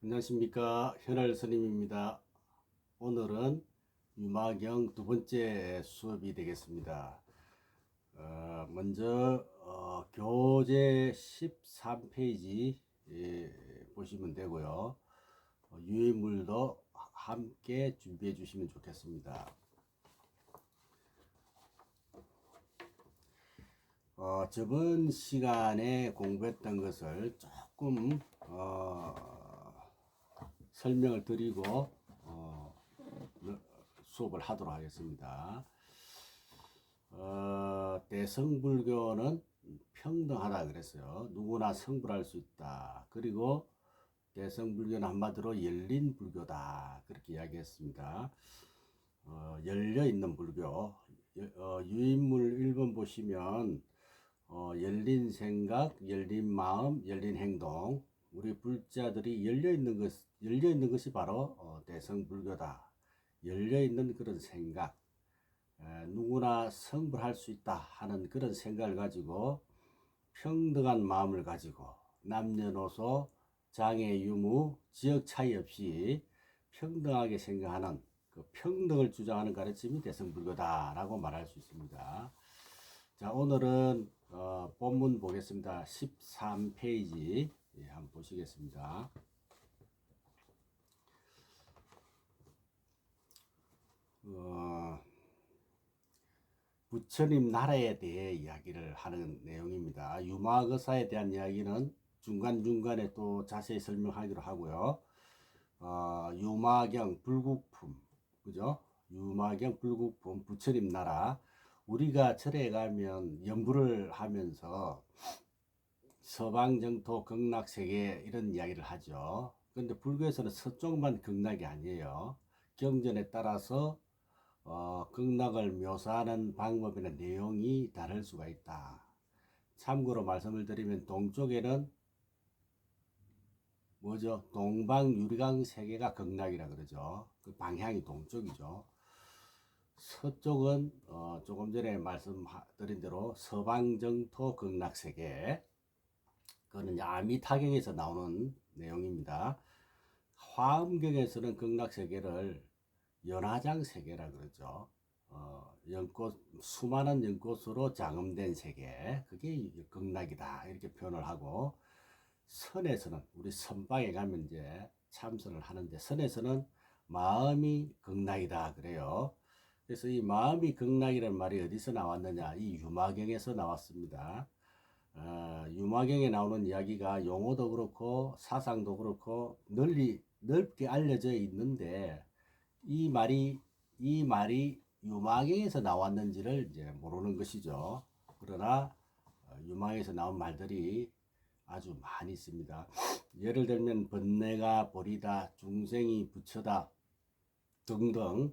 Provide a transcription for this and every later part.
안녕하십니까. 현할 스님입니다. 오늘은 유마경 두 번째 수업이 되겠습니다. 먼저 교재 13페이지 보시면 되고요. 유인물도 함께 준비해 주시면 좋겠습니다. 저번 시간에 공부했던 것을 조금 설명을 드리고 수업을 하도록 하겠습니다. 대성불교는 평등하다 그랬어요. 누구나 성불할 수 있다. 그리고 대성불교는 한마디로 열린 불교다. 그렇게 이야기했습니다. 열려있는 불교. 유인물 1번 보시면 열린 생각, 열린 마음, 열린 행동. 우리 불자들이 열려 있는 것이 바로 대성불교다. 열려 있는 그런 생각, 누구나 성불할 수 있다 하는 그런 생각을 가지고 평등한 마음을 가지고 남녀노소, 장애, 유무, 지역 차이 없이 평등하게 생각하는 그 평등을 주장하는 가르침이 대성불교다라고 말할 수 있습니다. 자, 오늘은 본문 보겠습니다. 13페이지 한번 보시겠습니다. 부처님 나라에 대해 이야기를 하는 내용입니다. 유마거사에 대한 이야기는 중간중간에 또 자세히 설명하기로 하고요. 유마경 불국품, 그죠? 유마경 불국품, 부처님 나라. 우리가 절에 가면 연부를 하면서 서방정토 극락세계 이런 이야기를 하죠. 그런데 불교에서는 서쪽만 극락이 아니에요. 경전에 따라서 극락을 묘사하는 방법이나 내용이 다를 수가 있다. 참고로 말씀을 드리면 동쪽에는 뭐죠? 동방유리강 세계가 극락이라 그러죠. 그 방향이 동쪽이죠. 서쪽은 조금 전에 말씀드린 대로 서방정토 극락세계, 그거는 아미타경에서 나오는 내용입니다. 화엄경에서는 극락세계를 연화장 세계라 그러죠. 수많은 연꽃으로 장엄된 세계, 그게 극락이다 이렇게 표현을 하고, 선에서는 우리 선방에 가면 이제 참선을 하는데 선에서는 마음이 극락이다 그래요. 그래서 이 마음이 극락이라는 말이 어디서 나왔느냐? 이 유마경에서 나왔습니다. 유마경에 나오는 이야기가 용어도 그렇고 사상도 그렇고 넓게 알려져 있는데 이 말이 유마경에서 나왔는지를 이제 모르는 것이죠. 그러나 유마경에서 나온 말들이 아주 많이 있습니다. 예를 들면 번뇌가 보리다, 중생이 부처다 등등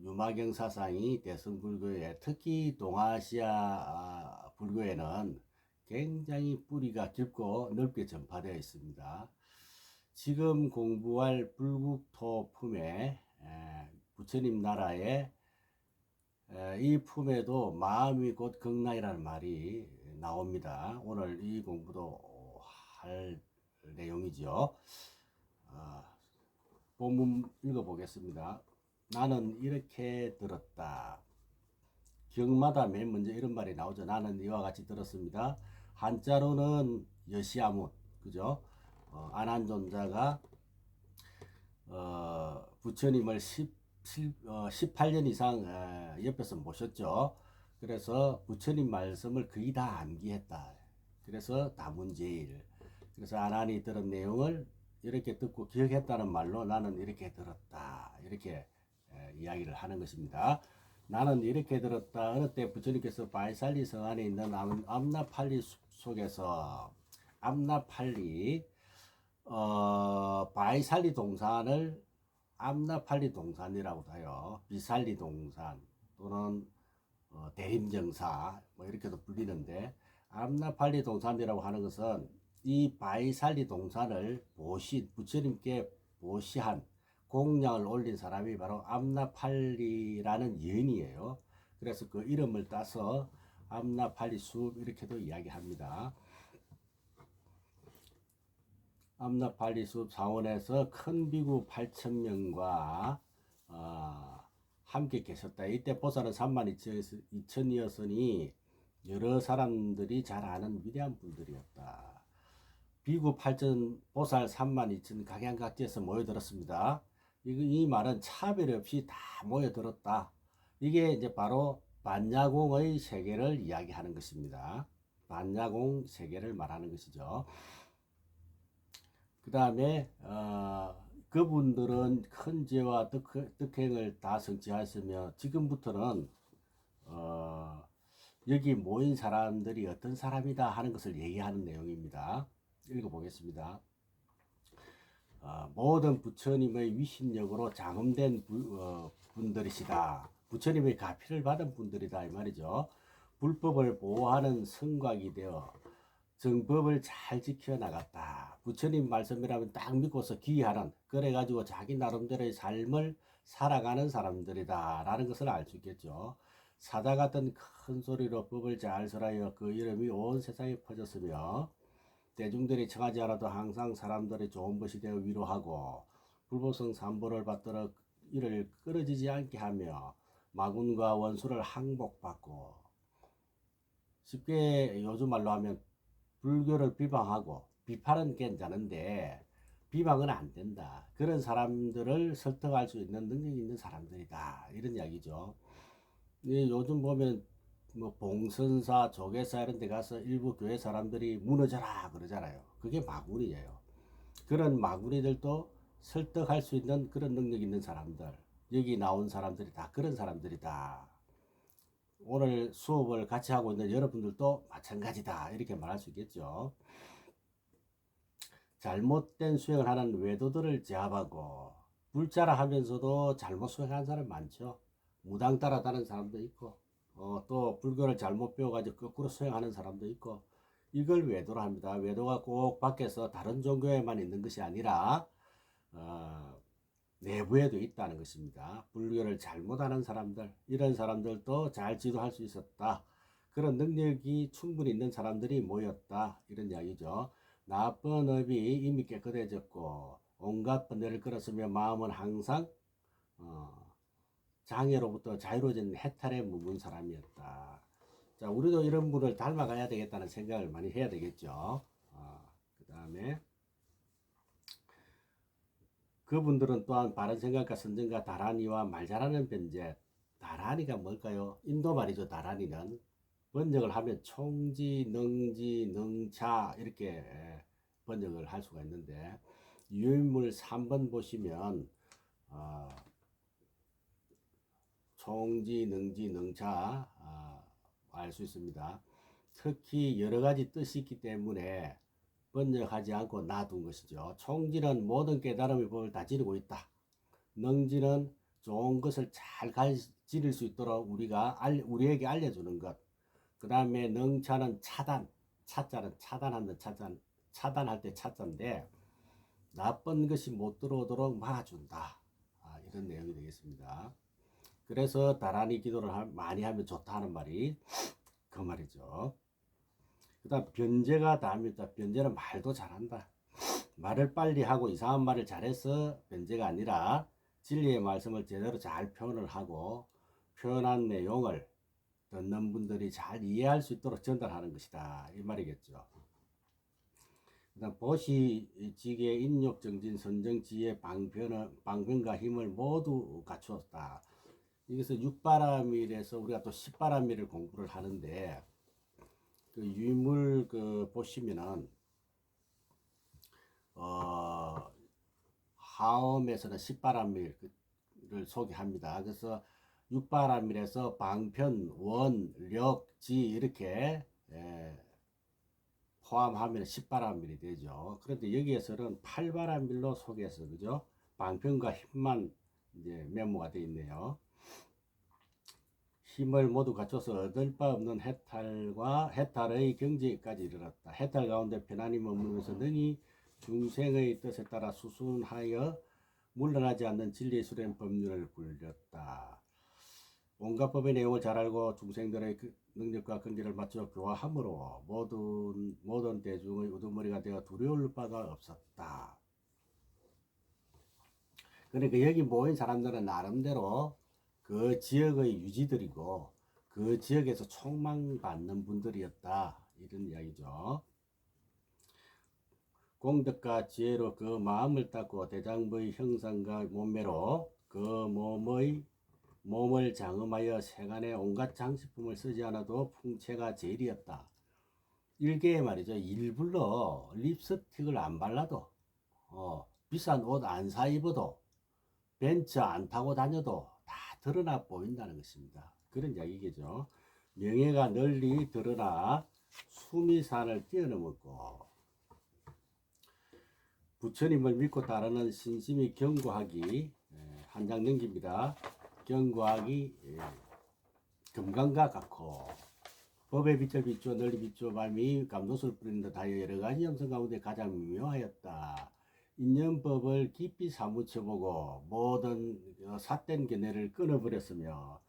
유마경 사상이 대승불교에, 특히 동아시아 불교에는 굉장히 뿌리가 깊고 넓게 전파되어 있습니다. 지금 공부할 불국토 품에 부처님 나라에 이 품에도 마음이 곧 극락이라는 말이 나옵니다. 오늘 이 공부도 할 내용이죠. 본문 읽어보겠습니다. 나는 이렇게 들었다. 경마다 맨 먼저 이런 말이 나오죠. 나는 이와 같이 들었습니다. 한자로는 여시아문, 그죠? 안한존자가 부처님을 18년 이상 옆에서 모셨죠. 그래서 부처님 말씀을 거의 다 암기했다. 그래서 다문제일. 그래서 안한이 들은 내용을 이렇게 듣고 기억했다는 말로 나는 이렇게 들었다. 이렇게 이야기를 하는 것입니다. 나는 이렇게 들었다. 어느 때 부처님께서 바이살리 성 안에 있는 암나팔리 속에서 암나팔리 바이살리 동산을 암나팔리 동산이라고도 해요. 비살리 동산 또는 대림정사 뭐 이렇게도 불리는데, 암나팔리 동산이라고 하는 것은 이 바이살리 동산을 부처님께 보시한 공양을 올린 사람이 바로 암나팔리라는 여인이에요. 그래서 그 이름을 따서 암나팔리 숲 이렇게도 이야기합니다. 암나팔리숲 사원에서 큰 비구 8천 명과 함께 계셨다. 이때 보살은 3만 2천이었으니 여러 사람들이 잘 아는 위대한 분들이었다. 비구 8천 보살 3만 2천 각양각지에서 모여들었습니다. 이 말은 차별 없이 다 모여들었다. 이게 이제 바로 반야공의 세계를 이야기하는 것입니다. 반야공 세계를 말하는 것이죠. 그 다음에 그분들은 큰 죄와 덕행을 다 성취하였으며 지금부터는 여기 모인 사람들이 어떤 사람이다 하는 것을 얘기하는 내용입니다. 읽어보겠습니다. 모든 부처님의 위신력으로 장엄된 분들이시다. 부처님의 가피를 받은 분들이다 이 말이죠. 불법을 보호하는 성곽이 되어 정법을 잘 지켜나갔다. 부처님 말씀이라면 딱 믿고서 기하는, 그래가지고 자기 나름대로의 삶을 살아가는 사람들이다 라는 것을 알 수 있겠죠. 사자 같은 큰 소리로 법을 잘 설하여 그 이름이 온 세상에 퍼졌으며 대중들이 청하지 않아도 항상 사람들의 좋은 것이 되어 위로하고 불보성 삼보를 받들어 이를 끊어지지 않게 하며 마군과 원수를 항복받고, 쉽게 요즘 말로 하면 불교를 비방하고 비판은 괜찮은데 비방은 안 된다. 그런 사람들을 설득할 수 있는 능력이 있는 사람들이다. 이런 이야기죠. 요즘 보면 뭐 봉선사, 조계사 이런 데 가서 일부 교회 사람들이 무너져라 그러잖아요. 그게 마구니예요. 그런 마구니들도 설득할 수 있는 그런 능력 있는 사람들, 여기 나온 사람들이 다 그런 사람들이다. 오늘 수업을 같이 하고 있는 여러분들도 마찬가지다 이렇게 말할 수 있겠죠. 잘못된 수행을 하는 외도들을 제압하고, 불자라 하면서도 잘못 수행하는 사람 많죠. 무당 따라다는 사람도 있고 또 불교를 잘못 배워가지고 거꾸로 수행하는 사람도 있고, 이걸 외도로 합니다. 외도가 꼭 밖에서 다른 종교에만 있는 것이 아니라 내부에도 있다는 것입니다. 불교를 잘못하는 사람들, 이런 사람들도 잘 지도할 수 있었다. 그런 능력이 충분히 있는 사람들이 모였다. 이런 이야기죠. 나쁜 업이 이미 깨끗해졌고 온갖 번뇌를 끌었으며 마음은 항상 장애로부터 자유로워진 해탈에 머문 사람이었다. 자, 우리도 이런 분을 닮아가야 되겠다는 생각을 많이 해야 되겠죠. 그 다음에 그분들은 또한 바른 생각과 선정과 다라니와 말 잘하는 변제. 다라니가 뭘까요? 인도 말이죠. 다라니는 번역을 하면 총지, 능지, 능차 이렇게 번역을 할 수가 있는데, 유인물 3번 보시면 총지, 능지, 능차 알 수 있습니다. 특히 여러 가지 뜻이 있기 때문에 번역하지 않고 놔둔 것이죠. 총지는 모든 깨달음의 법을 다 지니고 있다. 능지는 좋은 것을 잘 지닐 수 있도록 우리에게 알려주는 것. 그 다음에 능차는 차단, 차자는 차단하는 차단할 때 차자인데 나쁜 것이 못 들어오도록 막아준다. 이런 내용이 되겠습니다. 그래서 다라니 기도를 많이 하면 좋다 하는 말이 그 말이죠. 그 다음 변제가 다입니다. 변제는 말도 잘한다. 말을 빨리 하고 이상한 말을 잘해서 변제가 아니라 진리의 말씀을 제대로 잘 표현을 하고 표현한 내용을 듣는 분들이 잘 이해할 수 있도록 전달하는 것이다. 이 말이겠죠. 그다음 보시, 지계, 인욕, 정진, 선정, 지혜, 방편과 힘을 모두 갖추었다. 여기서 육바라밀에서 우리가 또 십바라밀을 공부를 하는데, 그 유물 보시면은 하엄에서는 십바라밀을 소개합니다. 그래서 육바라밀에서 방편, 원, 력, 지 이렇게 포함하면 십바라밀이 되죠. 그런데 여기에서는 팔바라밀로 소개해서 그죠? 방편과 힘만 이제 메모가 되어 있네요. 힘을 모두 갖춰서 얻을 바 없는 해탈의 경지까지 이르렀다. 해탈 가운데 편안히 머물면서 능히 중생의 뜻에 따라 수순하여 물러나지 않는 진리의 수련 법률을 굴렸다. 온갖 법의 내용을 잘 알고 중생들의 능력과 근기를 맞춰 교화함으로 모든 대중의 우두머리가 되어 두려울 바가 없었다. 그러니까 여기 모인 사람들은 나름대로 그 지역의 유지들이고 그 지역에서 총망받는 분들이었다. 이런 이야기죠. 공덕과 지혜로 그 마음을 닦고 대장부의 형상과 몸매로 그 몸을 장음하여 세간의 온갖 장식품을 쓰지 않아도 풍채가 제일이었다. 일개에 말이죠. 일부러 립스틱을 안 발라도 비싼 옷 안 사 입어도 벤츠 안 타고 다녀도 다 드러나 보인다는 것입니다. 그런 이야기겠죠. 명예가 널리 드러나 수미산을 뛰어넘었고 부처님을 믿고 따르는 신심이 견고하기 한 장 넘깁니다. 견고하기 금강과 같고 법의 빛을 비추어 널리 비추어 발미 감도수를 뿌리는 듯 하여 여러 가지 영성 가운데 가장 미묘하였다. 인연법을 깊이 사무쳐보고 모든 삿된 견해를 끊어버렸으며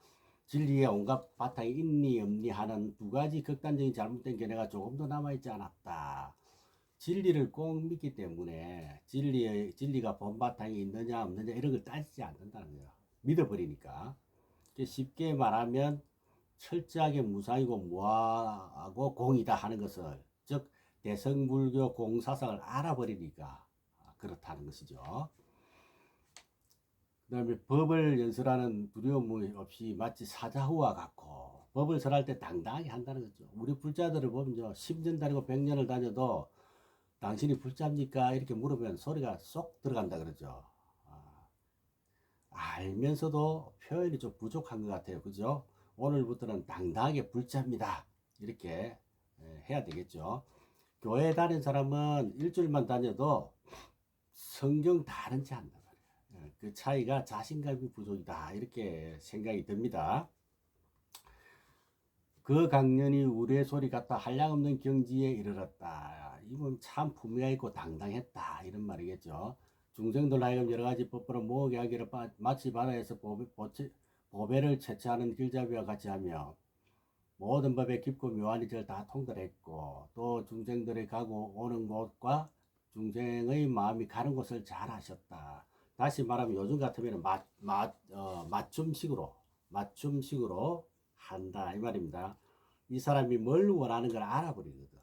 진리의 온갖 바탕이 있니 없니 하는 두 가지 극단적인 잘못된 견해가 조금도 남아있지 않았다. 진리를 꼭 믿기 때문에 진리가 본바탕이 있느냐 없느냐 이런 걸 따지지 않는다는 거예요. 믿어버리니까. 쉽게 말하면 철저하게 무상이고 무하고 공이다 하는 것을, 즉 대성불교 공사상을 알아버리니까 그렇다는 것이죠. 그 다음에 법을 연설하는 두려움 없이 마치 사자후와 같고 법을 설할 때 당당하게 한다는 거죠. 우리 불자들을 보면요, 10년 다니고 100년을 다녀도 당신이 불자입니까? 이렇게 물으면 소리가 쏙 들어간다 그러죠. 알면서도 표현이 좀 부족한 것 같아요. 그죠? 오늘부터는 당당하게 불자입니다. 이렇게 해야 되겠죠. 교회 다닌 사람은 일주일만 다녀도 성경 다른 체 한단 말이에요. 그 차이가 자신감이 부족이다. 이렇게 생각이 듭니다. 그 강연이 우리의 소리 같다 한량없는 경지에 이르렀다. 이건 참 품위가 있고 당당했다. 이런 말이겠죠. 중생들 하여금 여러 가지 법으로 모호하게 하기를 마치 바다에서 보배를 채취하는 길잡이와 같이 하며 모든 법의 깊고 묘한 이를 다 통달했고 또 중생들의 가고 오는 곳과 중생의 마음이 가는 곳을 잘 하셨다. 다시 말하면 요즘 같으면 맞춤식으로 한다 이 말입니다. 이 사람이 뭘 원하는 걸 알아버리거든.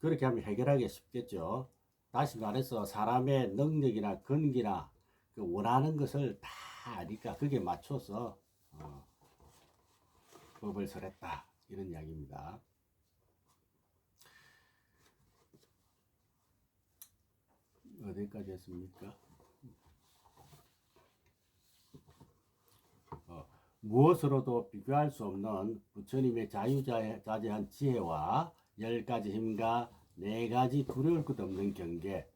그렇게 하면 해결하기 쉽겠죠. 다시 말해서 사람의 능력이나 근기나 그 원하는 것을 다 아니까 그게 맞춰서 법을 설했다 이런 이야기입니다. 어디까지 했습니까? 무엇으로도 비교할 수 없는 부처님의 자유자재한 지혜와 10가지 힘과 4가지 두려울 것 없는 경계,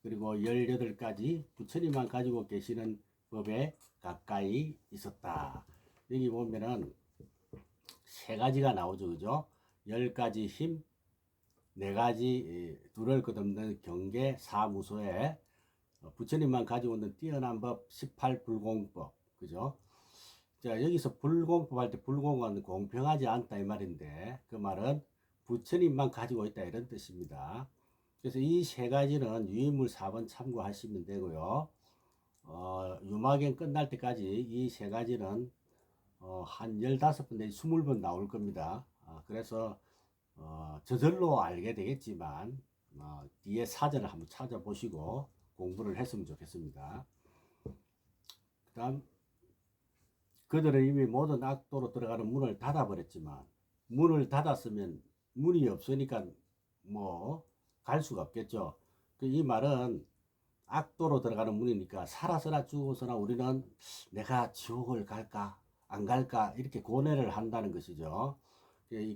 그리고 18가지 부처님만 가지고 계시는 법에 가까이 있었다. 여기 보면은 3가지가 나오죠. 그죠? 10가지 힘, 4가지 두려울 것 없는 경계, 사무소에 부처님만 가지고 있는 뛰어난 법, 18불공법. 그죠? 자, 여기서 불공법 할 때 불공은 공평하지 않다 이 말인데 그 말은 부처님만 가지고 있다 이런 뜻입니다. 그래서 이 3가지는 유인물 4번 참고하시면 되고요. 유마경 끝날 때까지 이 3가지는 한 15번 내지 20번 나올 겁니다. 그래서 저절로 알게 되겠지만 뒤에 사전을 한번 찾아보시고 공부를 했으면 좋겠습니다. 그 다음 그들은 이미 모든 악도로 들어가는 문을 닫아버렸지만 문을 닫았으면 문이 없으니까 뭐 갈 수가 없겠죠. 이 말은 악도로 들어가는 문이니까 살아서나 죽어서나 우리는 내가 지옥을 갈까 안 갈까 이렇게 고뇌를 한다는 것이죠.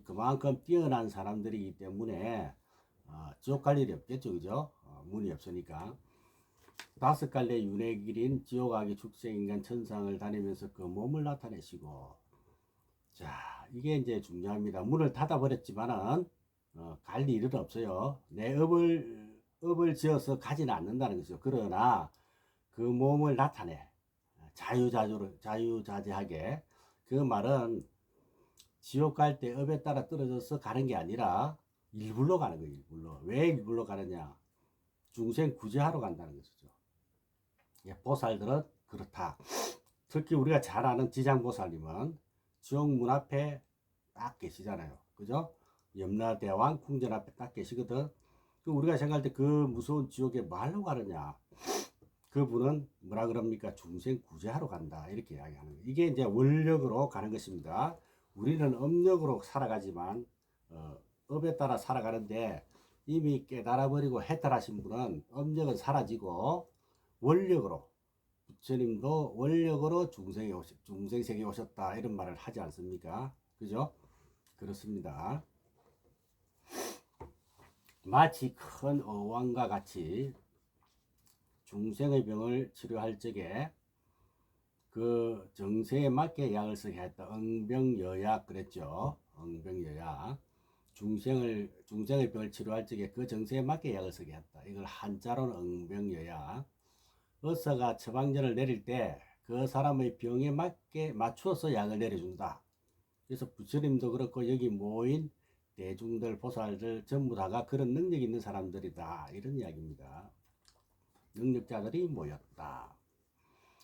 그만큼 뛰어난 사람들이기 때문에 지옥 갈 일이 없겠죠. 그죠? 문이 없으니까. 5갈래 윤회 길인 지옥아기 축생인간 천상을 다니면서 그 몸을 나타내시고, 자 이게 이제 중요합니다. 문을 닫아버렸지만은 갈 일은 없어요. 내 업을 지어서 가지는 않는다는 것이죠. 그러나 그 몸을 나타내 자유자재하게. 그 말은 지옥 갈 때 업에 따라 떨어져서 가는 게 아니라 일불로 가는 거예요. 일불로. 왜 일불로 가느냐? 중생 구제하러 간다는 것이죠. 예, 보살들은 그렇다. 특히 우리가 잘 아는 지장보살님은 지옥 문 앞에 딱 계시잖아요. 그죠? 염라대왕 궁전 앞에 딱 계시거든. 우리가 생각할 때 그 무서운 지옥에 뭐하러 가느냐? 그분은 뭐라 그럽니까? 중생 구제하러 간다. 이렇게 이야기하는 거예요. 이게 이제 원력으로 가는 것입니다. 우리는 업력으로 살아가지만, 업에 따라 살아가는데 이미 깨달아버리고 해탈하신 분은 업력은 사라지고 원력으로, 부처님도 원력으로 중생세계에 오셨다. 이런 말을 하지 않습니까? 그죠? 그렇습니다. 마치 큰 어왕과 같이 중생의 병을 치료할 적에 그 정세에 맞게 약을 쓰게 했다. 응병여약 그랬죠. 응병여약. 중생의 병을 치료할 적에 그 정세에 맞게 약을 쓰게 했다. 이걸 한자로는 응병여약. 의사가 처방전을 내릴 때 그 사람의 병에 맞게 맞추어서 약을 내려준다. 그래서 부처님도 그렇고 여기 모인 대중들, 보살들 전부 다가 그런 능력 있는 사람들이다. 이런 이야기입니다. 능력자들이 모였다.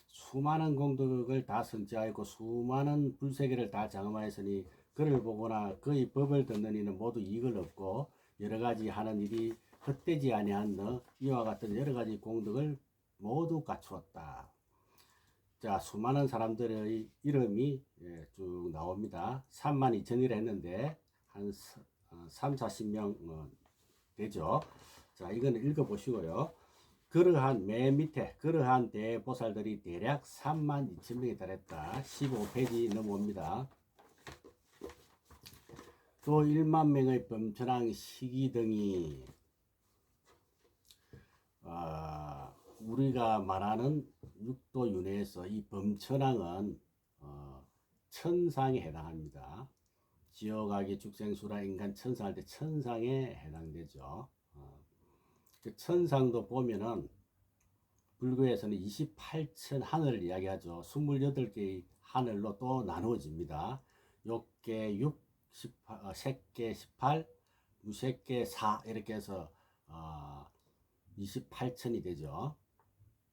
수많은 공덕을 다 성취하였고 수많은 불세계를 다 장엄하였으니 그를 보거나 그의 법을 듣는 이는 모두 이익을 얻고 여러가지 하는 일이 헛되지 아니한 너 이와 같은 여러가지 공덕을 모두 갖추었다. 자, 수많은 사람들의 이름이 쭉 나옵니다. 32,000이라 했는데 한 3, 40명 되죠. 자, 이거는 읽어보시고요. 그러한 맨 밑에 그러한 대보살들이 대략 32,000명에 달했다. 15페이지 넘어옵니다. 또 1만 명의 범천왕 시기 등이 우리가 말하는 육도 윤회에서 이 범천왕은 천상에 해당합니다. 지옥아기 죽생수라 인간 천상할 때 천상에 해당되죠. 그 천상도 보면은 불교에서는 28천 하늘을 이야기하죠. 28개의 하늘로 또 나누어집니다. 욕계 6, 18, 색계 18, 무색계 4 이렇게 해서 28천이 되죠.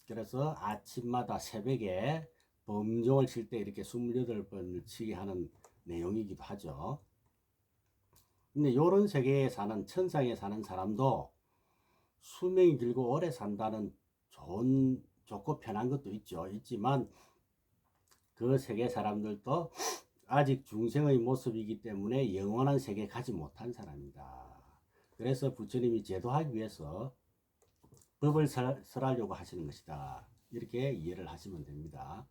그래서 아침마다 새벽에 범종을 칠 때 이렇게 28번을 치게 하는 내용이기도 하죠. 근데 이런 세계에 사는 천상에 사는 사람도 수명이 길고 오래 산다는 좋고 편한 것도 있지만 그 세계 사람들도 아직 중생의 모습이기 때문에 영원한 세계에 가지 못한 사람이다. 그래서 부처님이 제도하기 위해서 법을 설하려고 하시는 것이다. 이렇게 이해를 하시면 됩니다.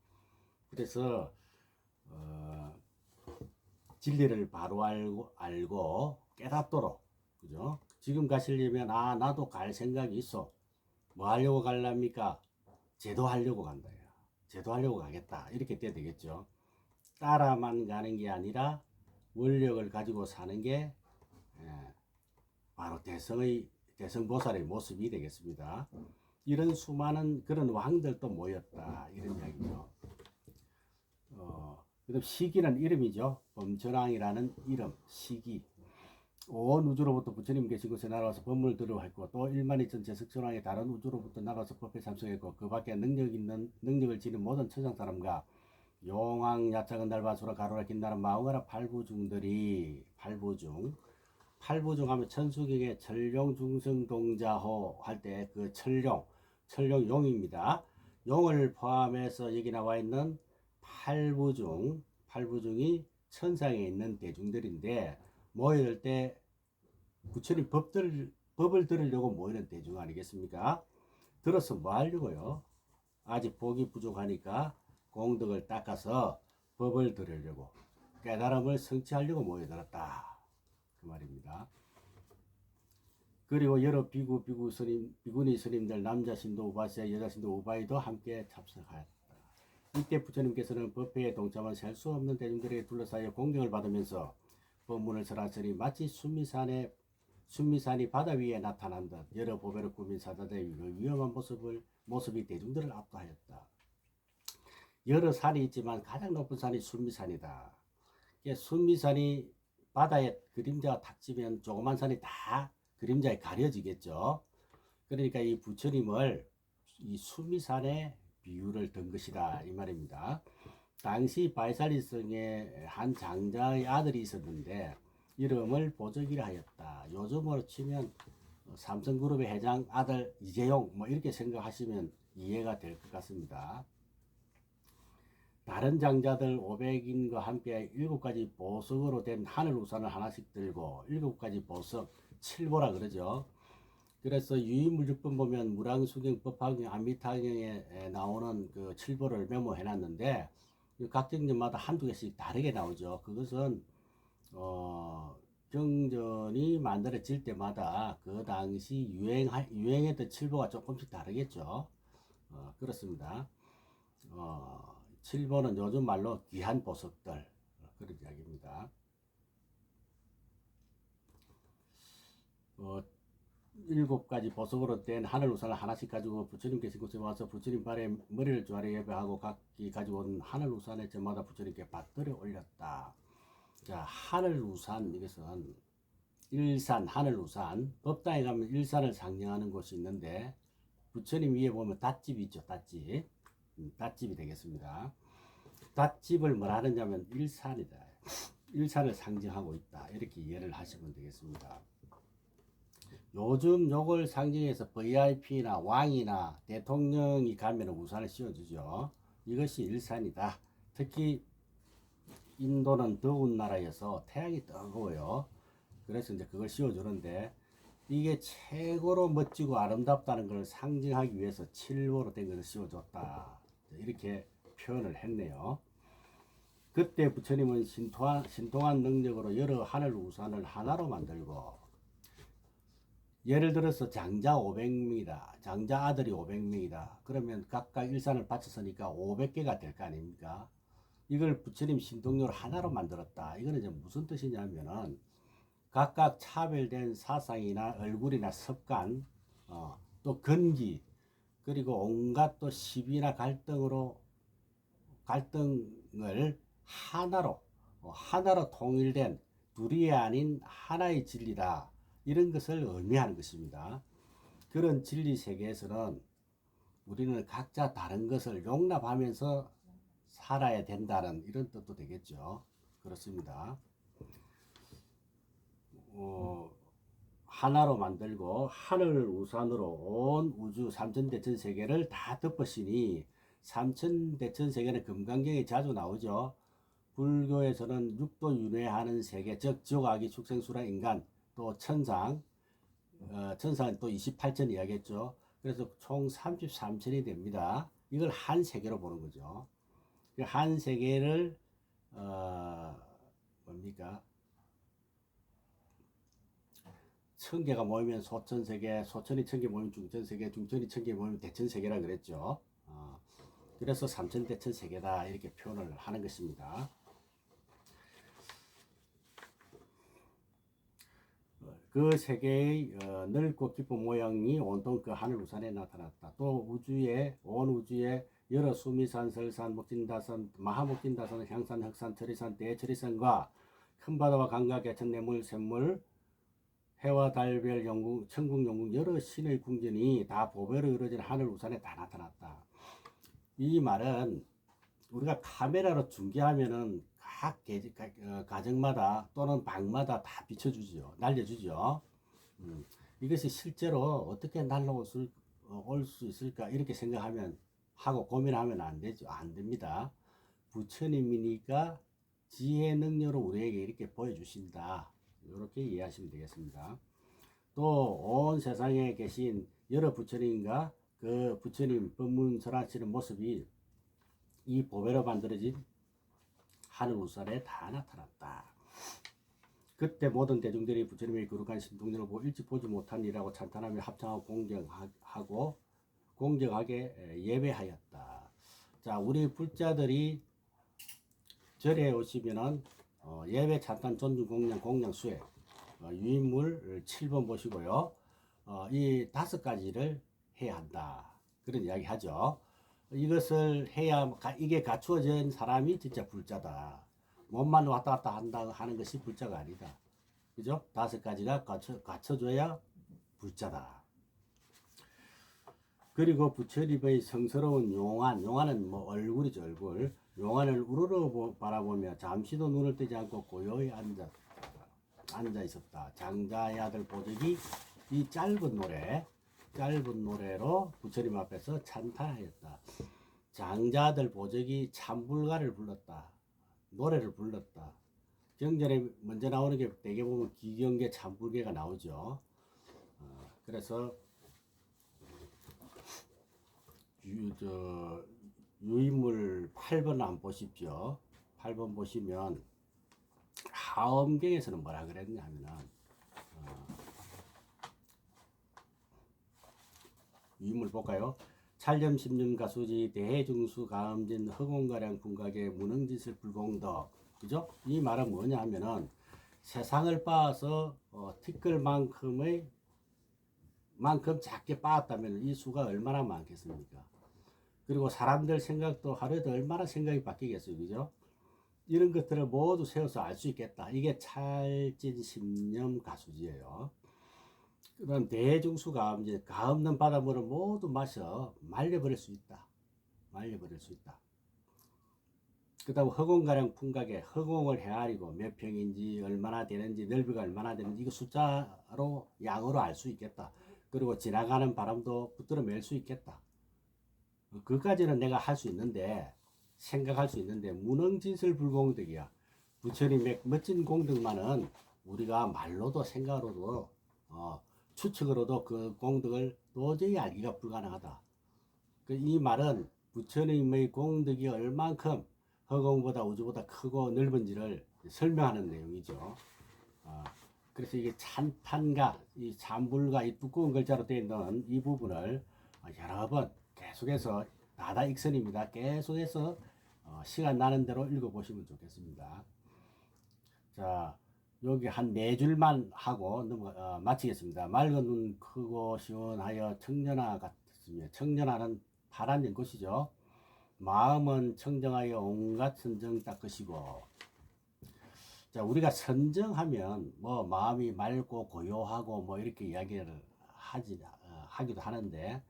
그래서 진리를 바로 알고 깨닫도록, 그죠? 지금 가시려면 나도 갈 생각이 있어. 뭐 하려고 갈랍니까? 제도하려고 간다. 제도하려고 가겠다. 이렇게 돼야 되겠죠. 따라만 가는 게 아니라 원력을 가지고 사는 게 바로 대성보살의 모습이 되겠습니다. 이런 수많은 그런 왕들도 모였다. 이런 이야기죠. 그다음 시기는 이름이죠. 범천왕이라는 이름, 시기. 온 우주로부터 부처님 계신 곳에 날아와서 법문을 들어왔고 또 12,000 제석천왕의 다른 우주로부터 날아와서 법에 참석했고 그 밖에 능력을 지닌 모든 천상 사람과 용왕, 야차근, 달바수라, 가로라, 긴나라, 마우가라 팔부중 하면 천수경의 천룡중성동자호 할 때 그 천룡용입니다. 용을 포함해서 여기 나와 있는 팔부중이 천상에 있는 대중들인데 모일 때 부처님 법을 들으려고 모이는 대중 아니겠습니까? 들어서 뭐 하려고요? 아직 복이 부족하니까 공덕을 닦아서 법을 들으려고 깨달음을 성취하려고 모여들었다. 그 말입니다. 그리고 여러 비구니 스님들 남자 신도 우바세 여자 신도 우바이도 함께 참석하였다. 이때 부처님께서는 법회에 동참한 셀 수 없는 대중들에게 둘러싸여 공경을 받으면서 법문을 설하시니 마치 순미산이 바다 위에 나타난 듯 여러 보배로 꾸민 사자들의 위험한 모습이 대중들을 압도하였다. 여러 산이 있지만 가장 높은 산이 순미산이다. 수미산이 바다에 그림자가 탁 지면 조그만 산이 다 그림자에 가려지겠죠. 그러니까 이 부처님을 이 수미산에 비유를 든 것이다 이 말입니다. 당시 바이살리성에 한 장자의 아들이 있었는데 이름을 보적이라 하였다. 요즘으로 치면 삼성그룹의 회장 아들 이재용 뭐 이렇게 생각하시면 이해가 될 것 같습니다. 다른 장자들 500인과 함께 7가지 보석으로 된 하늘 우산을 하나씩 들고 7가지 보석, 칠보라 그러죠. 그래서 유의물육본 보면 무량수경, 법화경, 안미타경에 나오는 그 칠보를 메모해 놨는데 각 경전마다 한두 개씩 다르게 나오죠. 그것은 경전이 만들어질 때마다 그 당시 유행했던 칠보가 조금씩 다르겠죠. 그렇습니다. 칠보는 요즘 말로 귀한 보석들 그런 이야기입니다. 7가지 보석으로 된 하늘 우산을 하나씩 가지고 부처님께서 곳에 와서 부처님 발에 머리를 조아려 예배하고 각기 가지고 온 하늘 우산에 저마다 부처님께 받들어 올렸다. 자, 하늘 우산 이것은 일산, 하늘 우산. 법당에 가면 일산을 상징하는 곳이 있는데 부처님 위에 보면 닷집이 있죠. 닷집. 닷집이 되겠습니다. 닷집을 뭐라 하느냐면 일산이다. 일산을 상징하고 있다. 이렇게 이해를 하시면 되겠습니다. 요즘 요걸 상징해서 VIP나 왕이나 대통령이 가면 우산을 씌워주죠. 이것이 일산이다. 특히 인도는 더운 나라여서 태양이 뜨거워요. 그래서 이제 그걸 씌워주는데 이게 최고로 멋지고 아름답다는 걸 상징하기 위해서 칠보로 된 것을 씌워줬다. 이렇게 표현을 했네요. 그때 부처님은 신통한 능력으로 여러 하늘 우산을 하나로 만들고 예를 들어서 장자 500명이다. 장자 아들이 500명이다. 그러면 각각 일산을 바쳤으니까 500개가 될 거 아닙니까? 이걸 부처님 신통력으로 하나로 만들었다. 이거는 이제 무슨 뜻이냐면은 각각 차별된 사상이나 얼굴이나 습관, 또 근기, 그리고 온갖 또 시비나 갈등을 하나로 통일된 둘이 아닌 하나의 진리다. 이런 것을 의미하는 것입니다. 그런 진리 세계에서는 우리는 각자 다른 것을 용납하면서 살아야 된다는 이런 뜻도 되겠죠. 그렇습니다. 하나로 만들고 하늘 우산으로 온 우주 삼천대천 세계를 다 덮으시니 삼천대천 세계는 금강경에 자주 나오죠. 불교에서는 육도 윤회하는 세계, 즉 지옥아기 축생수라 인간 또 천상, 천상은 또 28천 이야기했죠. 그래서 총 33천이 됩니다. 이걸 한 세계로 보는 거죠. 한 세계를 뭡니까? 1000개가 모이면 소천세계, 소천이 1000개 모이면 중천세계, 중천이 1000개 모이면 대천세계라 그랬죠. 그래서 삼천대천세계다 이렇게 표현을 하는 것입니다. 그 세계의 넓고 깊은 모양이 온통 그 하늘 우산에 나타났다. 또 온 우주에 여러 수미산, 설산, 목진다산, 마하목진다산, 향산, 흑산, 처리산, 대처리산과 큰 바다와 강과 개천, 내물, 샘물, 해와 달별, 영궁, 천궁, 영궁 여러 신의 궁전이 다 보배로 이루어진 하늘 우산에 다 나타났다. 이 말은 우리가 카메라로 중계하면은 각 가정마다 또는 방마다 다 비춰주죠. 날려주죠. 이것이 실제로 어떻게 날라올 수 있을까 이렇게 생각하면 하고 고민하면 안 되죠. 안 됩니다. 부처님이니까 지혜 능력으로 우리에게 이렇게 보여주신다. 이렇게 이해하시면 되겠습니다. 또 온 세상에 계신 여러 부처님과 그 부처님 법문설하시는 모습이 이 보배로 만들어진 하늘 우산에 다 나타났다. 그때 모든 대중들이 부처님의 거룩한 신통력을 보고 일찍 보지 못한 이라고 찬탄하며 합창하고 공경하게 예배하였다. 자, 우리 불자들이 절에 오시면은 예배, 찬탄, 존중, 공양 수회 유인물 7번 보시고요. 이 5가지를 해야 한다. 그런 이야기 하죠. 이것을 해야 이게 갖추어진 사람이 진짜 불자다. 몸만 왔다 갔다 한다 하는 것이 불자가 아니다. 그죠? 5가지가 갖춰줘야 불자다. 그리고 부처님의 성스러운 용안, 용안은 뭐 얼굴이죠, 얼굴. 용안을 우러러 바라보며 잠시도 눈을 뜨지 않고 고요히 앉아 있었다. 장자의 아들 보적이 이 짧은 노래로 부처님 앞에서 찬탄하였다. 장자들 보적이 참불가를 불렀다. 노래를 불렀다. 경전에 먼저 나오는 게 대개 보면 기경계 참불계가 나오죠. 그래서 유인물 8번 한번 보십시오. 8번 보시면 하엄경에서는 뭐라 그랬냐 하면은 유인물 볼까요? 찰렴 십념 가수지 대해중수 가음진 허공가량 분각의 무능짓을 불공덕. 그죠? 이 말은 뭐냐 하면은 세상을 빻아서 티끌만큼 작게 빻았다면 이 수가 얼마나 많겠습니까? 그리고 사람들 생각도 하루에도 얼마나 생각이 바뀌겠어요. 그죠? 이런 것들을 모두 세워서 알 수 있겠다. 이게 찰진 십념 가수지예요. 그럼 대중수가 이제 가없는 바닷물을 모두 마셔 말려버릴 수 있다. 그다음 허공가량 풍각에 허공을 헤아리고 몇 평인지 얼마나 되는지 넓이가 얼마나 되는지 이거 숫자로 양으로 알 수 있겠다. 그리고 지나가는 바람도 붙들어맬 수 있겠다. 그까지는 내가 할 수 있는데 생각할 수 있는데 무능진설 불공덕이야. 부처님의 멋진 공덕만은 우리가 말로도 생각으로도 추측으로도 그 공덕을 도저히 알기가 불가능하다. 이 말은 부처님의 공덕이 얼만큼 허공보다 우주보다 크고 넓은지를 설명하는 내용이죠. 그래서 이게 찬탄가, 이 잠불가, 이 두꺼운 글자로 되어 있는 이 부분을 여러 번 계속해서 다다 익선입니다. 계속해서 시간 나는 대로 읽어보시면 좋겠습니다. 자, 여기 한 4줄만 하고 마치겠습니다. 맑은 눈 크고 시원하여 청년아 같습니다. 청년아는 파란 연꽃이죠. 마음은 청정하여 온갖 선정 닦으시고. 자, 우리가 선정하면 뭐 마음이 맑고 고요하고 뭐 이렇게 이야기를 하기도 하는데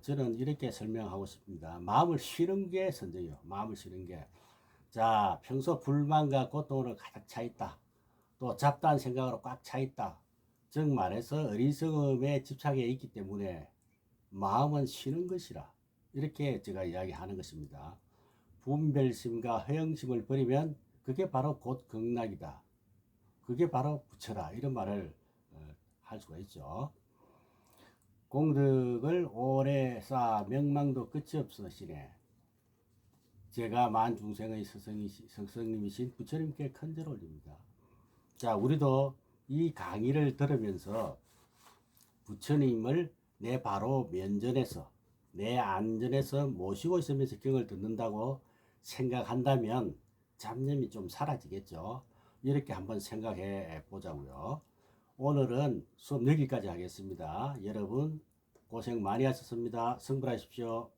저는 이렇게 설명하고 싶습니다. 마음을 쉬는 게 선정이요. 마음을 쉬는 게. 자, 평소 불만과 고통으로 가득 차 있다. 또 잡다한 생각으로 꽉 차 있다. 즉 말해서 어리석음에 집착해 있기 때문에 마음은 쉬는 것이라. 이렇게 제가 이야기하는 것입니다. 분별심과 허영심을 버리면 그게 바로 곧 극락이다. 그게 바로 부처다. 이런 말을 할 수가 있죠. 공덕을 오래 쌓아 명망도 끝이 없으시네. 제가 만중생의 스승님이신 부처님께 큰절 올립니다. 자, 우리도 이 강의를 들으면서 부처님을 내 바로 면전에서 내 안전에서 모시고 있으면서 경을 듣는다고 생각한다면 잡념이 좀 사라지겠죠. 이렇게 한번 생각해 보자고요. 오늘은 수업 여기까지 하겠습니다. 여러분 고생 많이 하셨습니다. 성불하십시오.